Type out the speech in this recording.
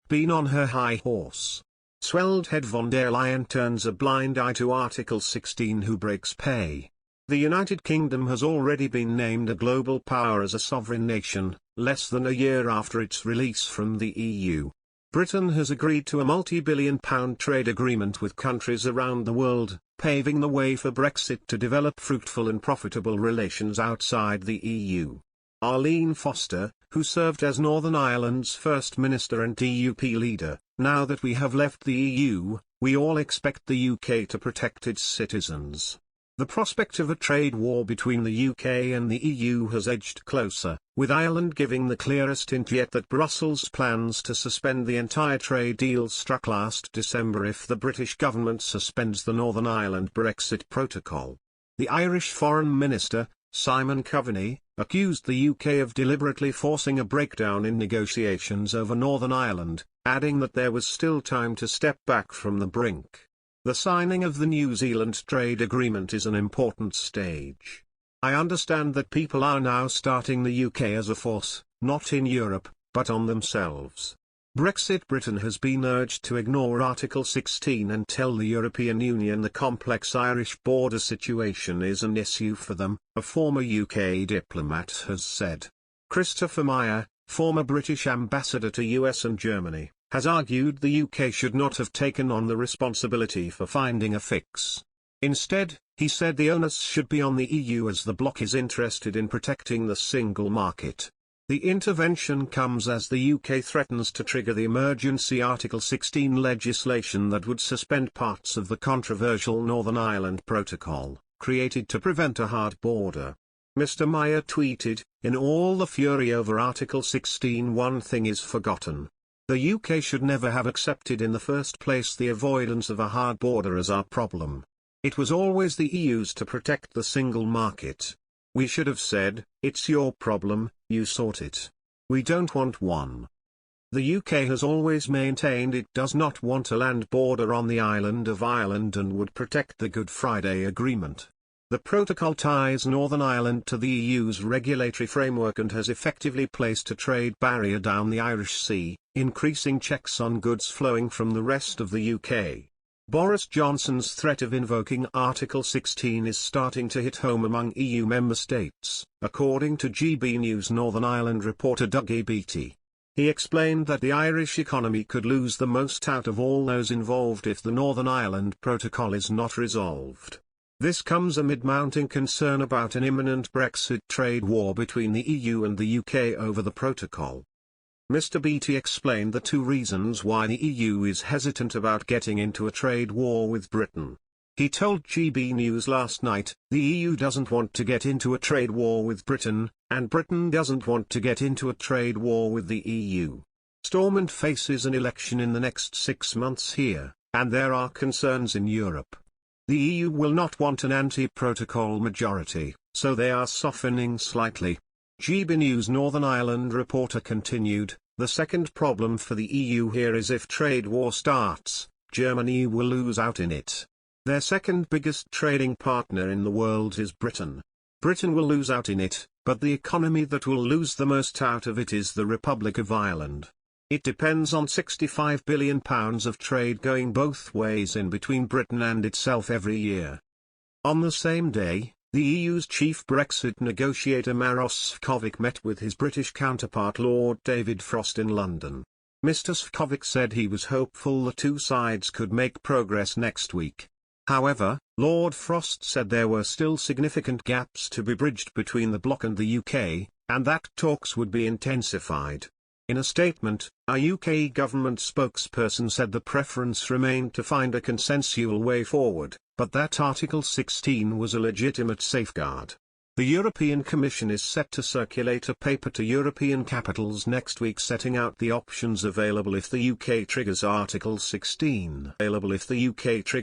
been on her high horse. Swelled head von der Leyen turns a blind eye to Article 16. Who breaks pay? The United Kingdom has already been named a global power as a sovereign nation, less than a year after its release from the EU. Britain has agreed to a multi-billion-pound trade agreement with countries around the world, paving the way for Brexit to develop fruitful and profitable relations outside the EU. Arlene Foster, who served as Northern Ireland's First Minister and DUP leader, now that we have left the EU, we all expect the UK to protect its citizens. The prospect of a trade war between the UK and the EU has edged closer, with Ireland giving the clearest hint yet that Brussels plans to suspend the entire trade deal struck last December if the British government suspends the Northern Ireland Brexit Protocol. The Irish Foreign Minister, Simon Coveney, accused the UK of deliberately forcing a breakdown in negotiations over Northern Ireland, adding that there was still time to step back from the brink. The signing of the New Zealand trade agreement is an important stage. I understand that people are now starting the UK as a force, not in Europe, but on themselves. Brexit Britain has been urged to ignore Article 16 and tell the European Union the complex Irish border situation is an issue for them, a former UK diplomat has said. Christopher Meyer, former British ambassador to US and Germany, has argued the UK should not have taken on the responsibility for finding a fix. Instead, he said the onus should be on the EU as the bloc is interested in protecting the single market. The intervention comes as the UK threatens to trigger the emergency Article 16 legislation that would suspend parts of the controversial Northern Ireland Protocol, created to prevent a hard border. Mr. Meyer tweeted, "In all the fury over Article 16, one thing is forgotten. The UK should never have accepted in the first place the avoidance of a hard border as our problem. It was always the EU's to protect the single market. We should have said, it's your problem, you sort it. We don't want one." The UK has always maintained it does not want a land border on the island of Ireland and would protect the Good Friday Agreement. The protocol ties Northern Ireland to the EU's regulatory framework and has effectively placed a trade barrier down the Irish Sea, increasing checks on goods flowing from the rest of the UK. Boris Johnson's threat of invoking Article 16 is starting to hit home among EU member states, according to GB News Northern Ireland reporter Dougie Beattie. He explained that the Irish economy could lose the most out of all those involved if the Northern Ireland Protocol is not resolved. This comes amid mounting concern about an imminent Brexit trade war between the EU and the UK over the protocol. Mr. Beattie explained the two reasons why the EU is hesitant about getting into a trade war with Britain. He told GB News last night, "The EU doesn't want to get into a trade war with Britain, and Britain doesn't want to get into a trade war with the EU. Stormont faces an election in the next 6 months here, and there are concerns in Europe. The EU will not want an anti-protocol majority, so they are softening slightly." GB News Northern Ireland reporter continued, "The second problem for the EU here is if trade war starts, Germany will lose out in it. Their second biggest trading partner in the world is Britain. Britain will lose out in it, but the economy that will lose the most out of it is the Republic of Ireland. It depends on £65 billion of trade going both ways in between Britain and itself every year." On the same day, the EU's chief Brexit negotiator Maros Sefcovic met with his British counterpart Lord David Frost in London. Mr. Sefcovic said he was hopeful the two sides could make progress next week. However, Lord Frost said there were still significant gaps to be bridged between the bloc and the UK, and that talks would be intensified. In a statement, a UK government spokesperson said the preference remained to find a consensual way forward, but that Article 16 was a legitimate safeguard. The European Commission is set to circulate a paper to European capitals next week setting out the options available if the UK triggers Article 16.